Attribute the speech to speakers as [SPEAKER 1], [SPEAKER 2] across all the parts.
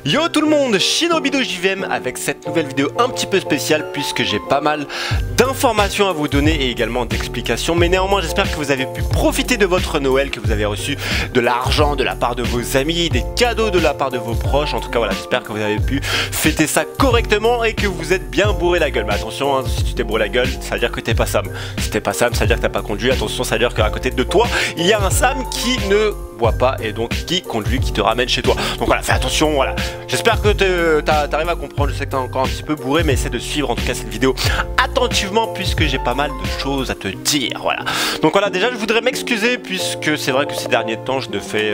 [SPEAKER 1] Yo tout le monde, Shinobido JVM avec cette nouvelle vidéo un petit peu spéciale puisque j'ai pas mal d'informations à vous donner et également d'explications. Mais néanmoins j'espère que vous avez pu profiter de votre Noël, que vous avez reçu de l'argent de la part de vos amis, des cadeaux de la part de vos proches. En tout cas voilà, j'espère que vous avez pu fêter ça correctement et que vous êtes bien bourré la gueule. Mais attention, hein, si tu t'es bourré la gueule, ça veut dire que t'es pas Sam. Si t'es pas Sam, ça veut dire que t'as pas conduit. Attention, ça veut dire qu'à côté de toi, il y a un Sam qui ne boit pas et donc qui conduit, qui te ramène chez toi. Donc voilà, fais attention, voilà. J'espère que t'arrives à comprendre. Je sais que t'es encore un petit peu bourré, mais essaie de suivre en tout cas cette vidéo attentivement puisque j'ai pas mal de choses à te dire. Voilà. Donc voilà, déjà je voudrais m'excuser puisque c'est vrai que ces derniers temps je ne fais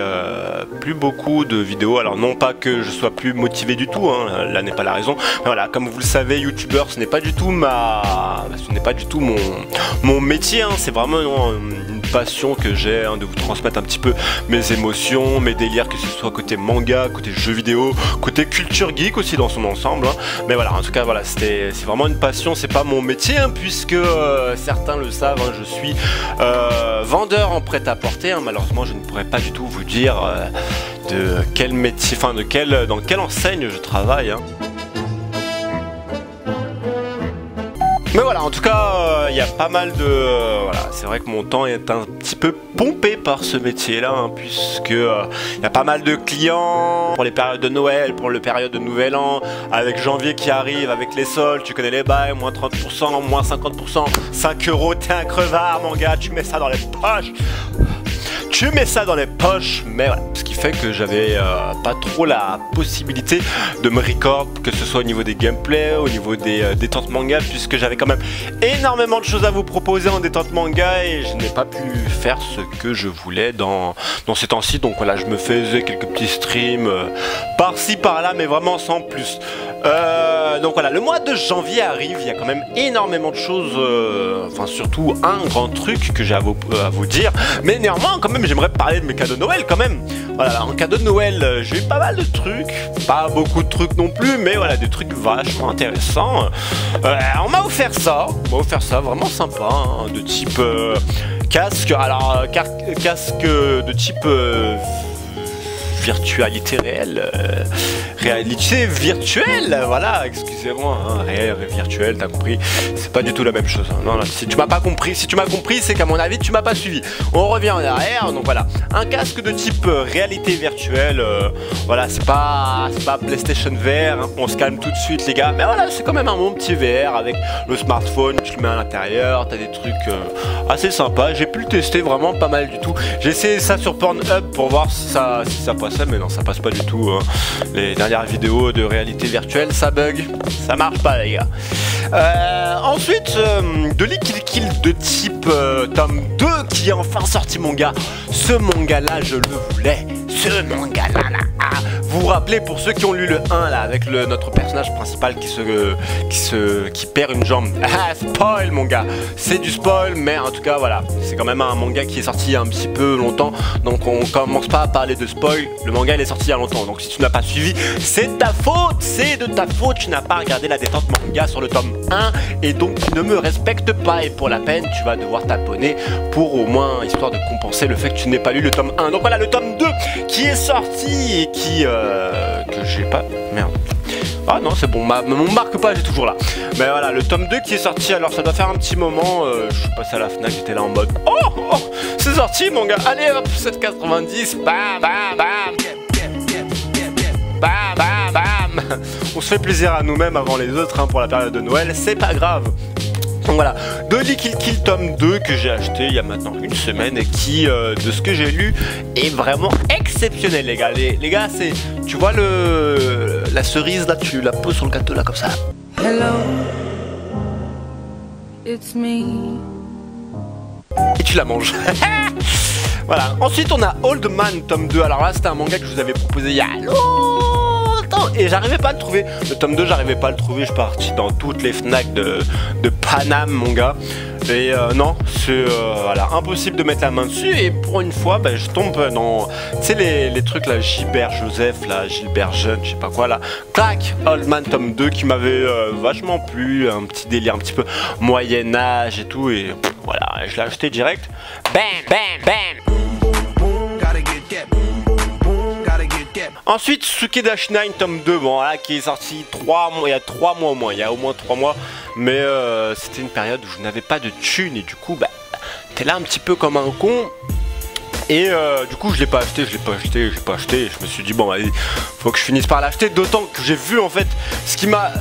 [SPEAKER 1] plus beaucoup de vidéos. Alors non pas que je sois plus motivé du tout, hein, là n'est pas la raison. Mais voilà, comme vous le savez, youtubeur ce n'est pas du tout mon métier, hein. C'est vraiment une passion que j'ai, hein, de vous transmettre un petit peu mes émotions, mes délires, que ce soit côté manga, côté jeux vidéo, côté culture geek aussi dans son ensemble, hein. Mais voilà, en tout cas voilà, c'est vraiment une passion, c'est pas mon métier, hein, puisque certains le savent, hein, je suis vendeur en prêt-à-porter, hein. Malheureusement je ne pourrais pas du tout vous dire de quel métier, enfin dans quelle enseigne je travaille, hein. Mais voilà, en tout cas, il y a pas mal de... voilà, c'est vrai que mon temps est un petit peu pompé par ce métier-là, hein, puisque il y a pas mal de clients pour les périodes de Noël, pour le période de Nouvel An, avec janvier qui arrive, avec les soldes, tu connais les bails, moins 30%, moins 50%, 5 €, t'es un crevard, mon gars, tu mets ça dans les poches. Tu mets ça dans les poches, mais voilà, ce qui fait que j'avais pas trop la possibilité de me record, que ce soit au niveau des gameplays, au niveau des détentes manga, puisque j'avais quand même énormément de choses à vous proposer en détente manga et je n'ai pas pu faire ce que je voulais dans ces temps-ci. Donc voilà, je me faisais quelques petits streams par-ci par-là, mais vraiment sans plus. Donc voilà, le mois de janvier arrive, il y a quand même énormément de choses, enfin surtout un grand truc que j'ai à vous dire, mais néanmoins quand même j'aimerais parler de mes cadeaux de Noël quand même. Voilà, en cadeau de Noël, j'ai eu pas mal de trucs, pas beaucoup de trucs non plus, mais voilà, des trucs vachement intéressants. On m'a offert ça, vraiment sympa, hein, de type casque, alors casque de type virtualité réelle, réalité virtuelle, voilà, excusez-moi, hein, réel, virtuel, t'as compris, c'est pas du tout la même chose, hein. Non, non, si tu m'as pas compris, c'est qu'à mon avis tu m'as pas suivi. On revient en arrière, donc voilà, un casque de type réalité virtuelle, voilà, c'est pas PlayStation VR, hein. On se calme tout de suite les gars, mais voilà, c'est quand même un bon petit VR avec le smartphone, tu le mets à l'intérieur, t'as des trucs assez sympas. J'ai pu le tester vraiment pas mal du tout. J'ai essayé ça sur Pornhub pour voir si ça passait, mais non, ça passe pas du tout, hein. Les dernières vidéos de réalité virtuelle, ça bug, ça marche pas les gars. Ensuite, de Likill Kill de type tome 2 qui est enfin sorti, mon gars. Ce manga là, je le voulais. Ce manga là, vous vous rappelez, pour ceux qui ont lu le 1 là, avec notre personnage principal qui perd une jambe. Ah, spoil mon gars, c'est du spoil, mais en tout cas voilà, c'est quand même un manga qui est sorti il y a un petit peu longtemps, donc on commence pas à parler de spoil. Le manga il est sorti il y a longtemps, donc si tu n'as pas suivi, c'est de ta faute, tu n'as pas regardé la détente manga sur le tome 1 et donc tu ne me respectes pas, et pour la peine tu vas devoir t'abonner pour au moins, histoire de compenser le fait que tu n'aies pas lu le tome 1. Donc voilà, le tome 2 qui est sorti et qui que j'ai pas, merde, ah non c'est bon, mon marque-page est toujours là. Mais voilà, le tome 2 qui est sorti, alors ça doit faire un petit moment, je suis passé à la Fnac, j'étais là en mode oh c'est sorti mon gars, allez hop, 7,90, bam bam bam bam bam bam. On se fait plaisir à nous-mêmes avant les autres, hein, pour la période de Noël, c'est pas grave. Donc voilà, de Likill Kill tome 2 que j'ai acheté il y a maintenant une semaine et qui, de ce que j'ai lu, est vraiment exceptionnel les gars. Les gars, c'est, tu vois la cerise là, tu la poses sur le gâteau là comme ça. Hello, it's me. Et tu la manges. Voilà, ensuite on a Old Man tome 2, alors là c'était un manga que je vous avais proposé il y a longtemps et j'arrivais pas à le trouver. Le tome 2 j'arrivais pas à le trouver, je suis parti dans toutes les Fnac de Paname mon gars. Et non, c'est voilà, impossible de mettre la main dessus. Et pour une fois, bah, je tombe dans, tu sais, les trucs là, Gilbert Joseph, là, Gilbert Jeune, je sais pas quoi là. Clac, Old Man tome 2 qui m'avait vachement plu, un petit délire un petit peu Moyen-Âge et tout. Et voilà, je l'ai acheté direct. Bam, bam, bam. Ensuite, Tsukeda Shrine tome 2, bon là, qui est sorti il y a 3 mois au moins, il y a au moins 3 mois, mais c'était une période où je n'avais pas de thunes et du coup, bah, t'es là un petit peu comme un con. Et du coup je l'ai pas acheté, je me suis dit bon allez, faut que je finisse par l'acheter, d'autant que j'ai vu en fait ce qui m'a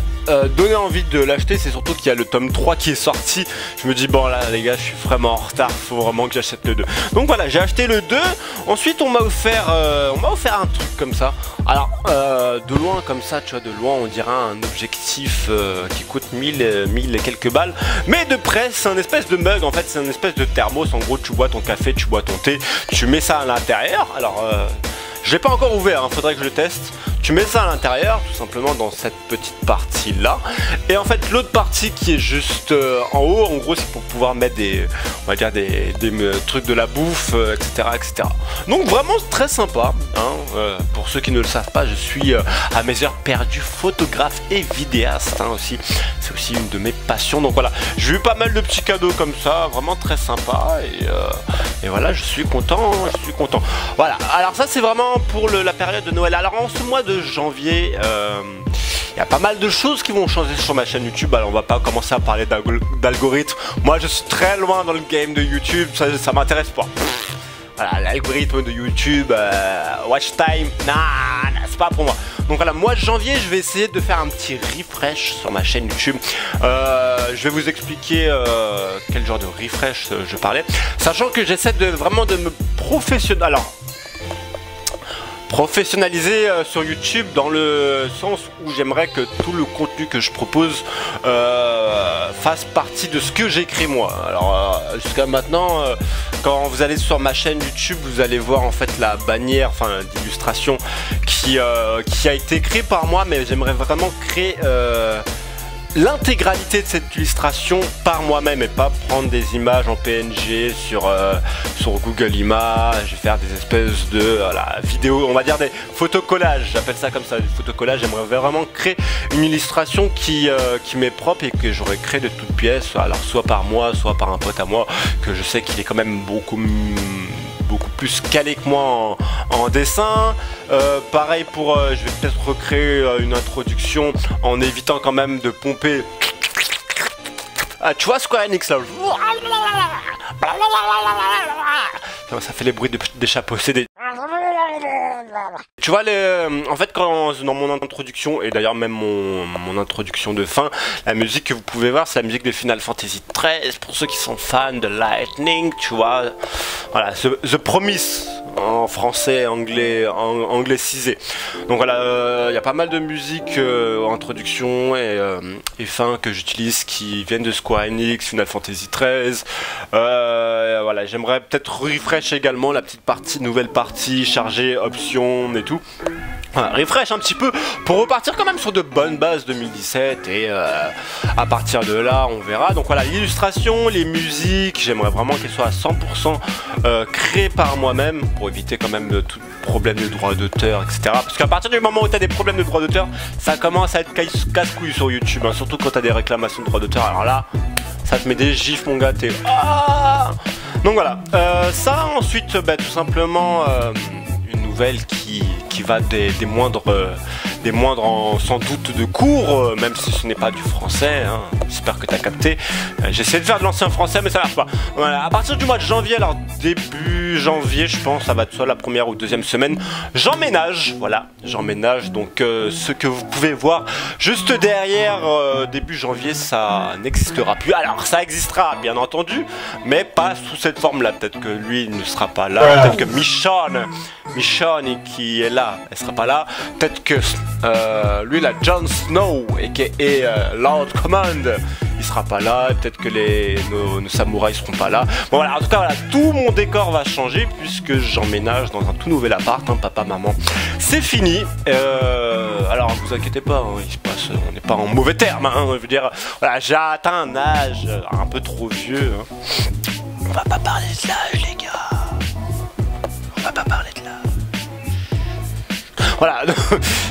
[SPEAKER 1] donné envie de l'acheter, c'est surtout qu'il y a le tome 3 qui est sorti. Je me dis bon là les gars, je suis vraiment en retard, faut vraiment que j'achète le 2. Donc voilà, j'ai acheté le 2. Ensuite on m'a offert un truc comme ça. Alors de loin comme ça, tu vois, de loin on dirait un objectif qui coûte 1000 et quelques balles, mais de près c'est un espèce de mug, en fait c'est un espèce de thermos. En gros tu bois ton café, tu bois ton thé, tu mets ça à l'intérieur. Alors je l'ai pas encore ouvert, hein, faudrait que je le teste. Tu mets ça à l'intérieur, tout simplement dans cette petite partie là. Et en fait l'autre partie qui est juste en haut, en gros c'est pour pouvoir mettre on va dire des trucs de la bouffe, etc., etc. Donc vraiment très sympa, hein. Pour ceux qui ne le savent pas, je suis à mes heures perdues photographe et vidéaste, hein, aussi. C'est aussi une de mes passions. Donc voilà, j'ai eu pas mal de petits cadeaux comme ça, vraiment très sympa. Et voilà, je suis content. Voilà, alors ça c'est vraiment pour la période de Noël. Alors en ce mois de janvier, il y a pas mal de choses qui vont changer sur ma chaîne YouTube. Alors on va pas commencer à parler d'algorithme. Moi je suis très loin dans le game de YouTube, ça m'intéresse pas. Voilà, l'algorithme de YouTube, watch time, nah, c'est pas pour moi. Donc voilà, mois de janvier, je vais essayer de faire un petit refresh sur ma chaîne YouTube. Je vais vous expliquer quel genre de refresh je parlais, sachant que j'essaie vraiment de me professionnaliser sur YouTube, dans le sens où j'aimerais que tout le contenu que je propose fasse partie de ce que j'écris moi. Alors jusqu'à maintenant, quand vous allez sur ma chaîne YouTube, vous allez voir en fait la bannière, enfin d'illustration qui a été créée par moi, mais j'aimerais vraiment créer l'intégralité de cette illustration par moi-même et pas prendre des images en PNG sur Google Images, faire des espèces de vidéos, on va dire des photocollages, j'appelle ça comme ça, des photocollages. J'aimerais vraiment créer une illustration qui m'est propre et que j'aurais créé de toutes pièces, alors soit par moi, soit par un pote à moi, que je sais qu'il est quand même beaucoup plus calé que moi en dessin. Pareil pour, je vais peut-être recréer une introduction en évitant quand même de pomper. Ah, tu vois Square Enix là, ça fait les bruits des chapeaux, c'est des... Tu vois, en fait, dans mon introduction, et d'ailleurs même mon introduction de fin, la musique que vous pouvez voir, c'est la musique de Final Fantasy XIII, pour ceux qui sont fans de Lightning, tu vois. Voilà, The Promise, en français, anglicisé. Donc voilà, il y a pas mal de musique introduction et fin que j'utilise qui viennent de Square Enix, Final Fantasy XIII. Voilà, j'aimerais peut-être refresh également la petite partie, nouvelle partie, charger, options et tout. Voilà, refresh un petit peu pour repartir quand même sur de bonnes bases 2017 et à partir de là on verra. Donc voilà, l'illustration, les musiques, j'aimerais vraiment qu'elles soient à 100% créées par moi-même pour éviter quand même tout problème de droit d'auteur, etc. Parce qu'à partir du moment où tu as des problèmes de droit d'auteur, ça commence à être casse-couille sur YouTube, hein, surtout quand tu as des réclamations de droit d'auteur. Alors là, ça te met des gifs mon gars, t'es... Ah, donc voilà, ça ensuite tout simplement une nouvelle qui va des moindres sans doute de cours, même si ce n'est pas du français, hein. J'espère que tu as capté. J'essaie de faire de l'ancien français mais ça marche pas. Voilà, à partir du mois de janvier, alors début janvier je pense, ça va être soit la première ou deuxième semaine, j'emménage, voilà, j'emménage. Donc ce que vous pouvez voir juste derrière, début janvier, ça n'existera plus. Alors ça existera bien entendu, mais pas sous cette forme là. Peut-être que lui ne sera pas là, peut-être que Michonne qui est là, elle sera pas là, peut-être que lui là, Jon Snow et Lord Command, il sera pas là, peut-être que nos samouraïs seront pas là. Bon voilà, en tout cas voilà, tout mon décor va changer puisque j'emménage dans un tout nouvel appart, hein, papa, maman, c'est fini. Alors vous inquiétez pas, hein, on n'est pas en mauvais terme, hein, je veux dire, voilà, j'ai atteint un âge un peu trop vieux, hein. On va pas parler de l'âge les gars, on va pas parler de l'âge. Voilà,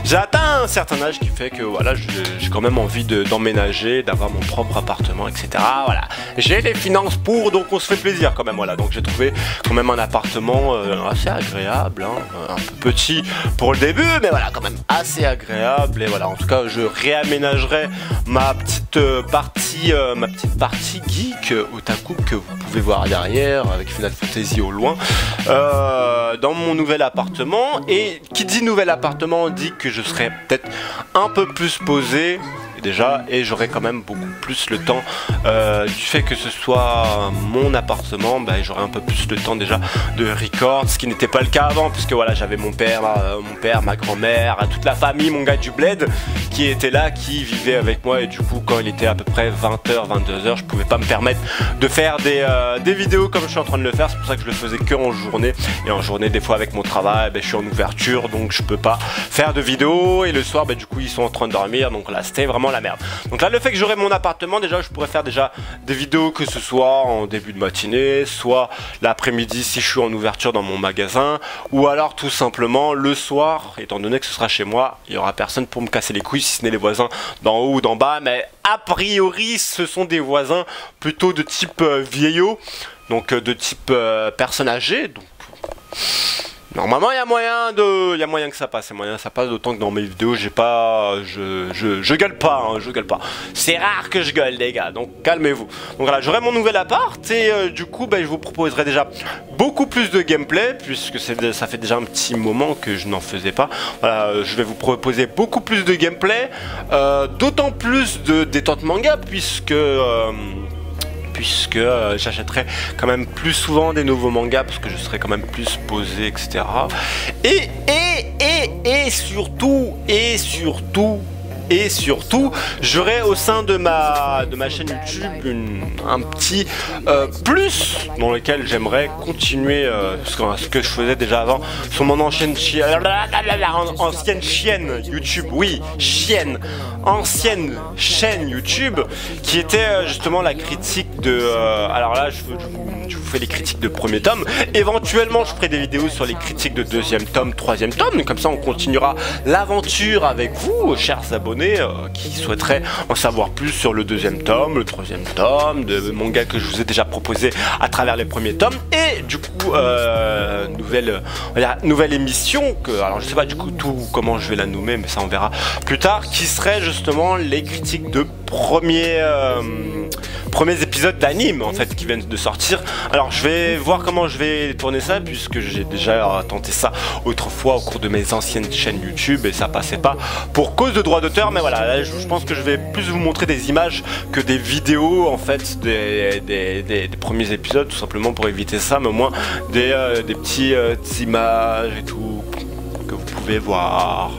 [SPEAKER 1] j'ai atteint un certain âge qui fait que voilà, j'ai quand même envie d'emménager, d'avoir mon propre appartement, etc. Voilà, j'ai les finances pour, donc on se fait plaisir quand même. Voilà, donc j'ai trouvé quand même un appartement assez agréable, hein, un peu petit pour le début, mais voilà, quand même assez agréable. Et voilà, en tout cas, je réaménagerai ma petite partie geek otaku que vous pouvez voir derrière avec Final Fantasy au loin dans mon nouvel appartement. Et qui dit nouvel appartement dit que je serai peut-être un peu plus posé déjà, et j'aurai quand même beaucoup plus le temps du fait que ce soit mon appartement, bah, j'aurai un peu plus le temps déjà de record, ce qui n'était pas le cas avant, puisque voilà, j'avais mon père, ma grand-mère, toute la famille, mon gars du bled qui était là, qui vivait avec moi, et du coup quand il était à peu près 20h, 22h, je pouvais pas me permettre de faire des vidéos comme je suis en train de le faire. C'est pour ça que je le faisais que en journée, et en journée des fois avec mon travail, bah, je suis en ouverture, donc je peux pas faire de vidéos, et le soir bah, du coup ils sont en train de dormir, donc là c'était vraiment la merde. Donc là, le fait que j'aurai mon appartement, déjà je pourrais faire déjà des vidéos, que ce soit en début de matinée, soit l'après-midi si je suis en ouverture dans mon magasin, ou alors tout simplement le soir, étant donné que ce sera chez moi, il y aura personne pour me casser les couilles si ce n'est les voisins d'en haut ou d'en bas, mais a priori ce sont des voisins plutôt de type vieillot, donc de type personne âgée, donc normalement il y a moyen que ça passe, d'autant que dans mes vidéos je gueule pas, hein, je gueule pas. C'est rare que je gueule les gars, donc calmez-vous. Donc voilà, j'aurai mon nouvel appart et du coup bah, je vous proposerai déjà beaucoup plus de gameplay, puisque ça fait déjà un petit moment que je n'en faisais pas. Voilà, je vais vous proposer beaucoup plus de gameplay, d'autant plus de détente manga, puisque j'achèterai quand même plus souvent des nouveaux mangas, parce que je serai quand même plus posé, etc. Et surtout, j'aurai au sein de ma chaîne YouTube un petit plus dans lequel j'aimerais continuer ce que je faisais déjà avant sur mon ancienne chaîne YouTube, oui, ancienne chaîne YouTube, qui était justement la critique de... alors là, je vous fais les critiques de premier tome. Éventuellement, je ferai des vidéos sur les critiques de deuxième tome, troisième tome. Comme ça, on continuera l'aventure avec vous, chers abonnés, qui souhaiteraient en savoir plus sur le deuxième tome, le troisième tome, de manga que je vous ai déjà proposé à travers les premiers tomes. Et du coup, nouvelle émission, alors je sais pas du coup comment je vais la nommer, mais ça on verra plus tard, qui serait justement les critiques de premiers épisodes d'anime en fait qui viennent de sortir. Alors je vais voir comment je vais tourner ça, puisque j'ai déjà tenté ça autrefois au cours de mes anciennes chaînes YouTube et ça passait pas pour cause de droit d'auteur. Mais voilà, là, je pense que je vais plus vous montrer des images que des vidéos en fait des premiers épisodes, tout simplement pour éviter ça, mais au moins des petites images et tout que vous pouvez voir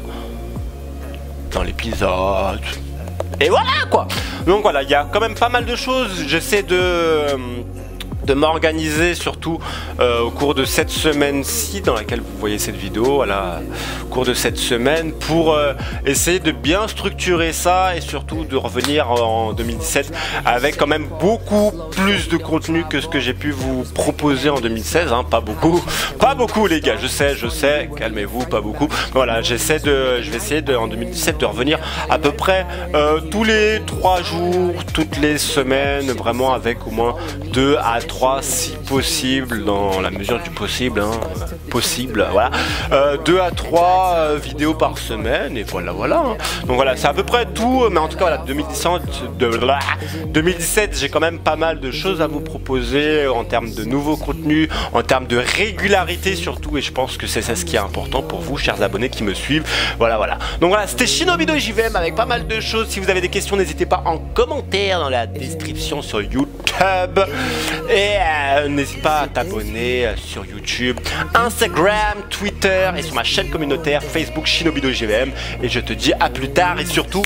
[SPEAKER 1] dans l'épisode. Et voilà quoi. Donc voilà, il y a quand même pas mal de choses. J'essaie de m'organiser surtout au cours de cette semaine-ci dans laquelle vous voyez cette vidéo, voilà, au cours de cette semaine, pour essayer de bien structurer ça et surtout de revenir en 2017 avec quand même beaucoup plus de contenu que ce que j'ai pu vous proposer en 2016, hein, pas beaucoup les gars, je sais, calmez-vous, pas beaucoup. Voilà, je vais essayer en 2017 de revenir à peu près tous les 3 jours, toutes les semaines, vraiment avec au moins 2 à 3 si possible, dans la mesure du possible, hein, voilà, 2 à 3 vidéos par semaine, et voilà, hein. Donc voilà, c'est à peu près tout, mais en tout cas voilà, 2017 j'ai quand même pas mal de choses à vous proposer en termes de nouveaux contenus, en termes de régularité surtout, et je pense que c'est ça ce qui est important pour vous, chers abonnés qui me suivent. Voilà. Donc voilà, c'était Shinobido JVM avec pas mal de choses. Si vous avez des questions, n'hésitez pas en commentaire dans la description sur YouTube. Et n'hésite pas à t'abonner sur YouTube, Instagram, Twitter et sur ma chaîne communautaire Facebook Shinobido JVM. Et je te dis à plus tard et surtout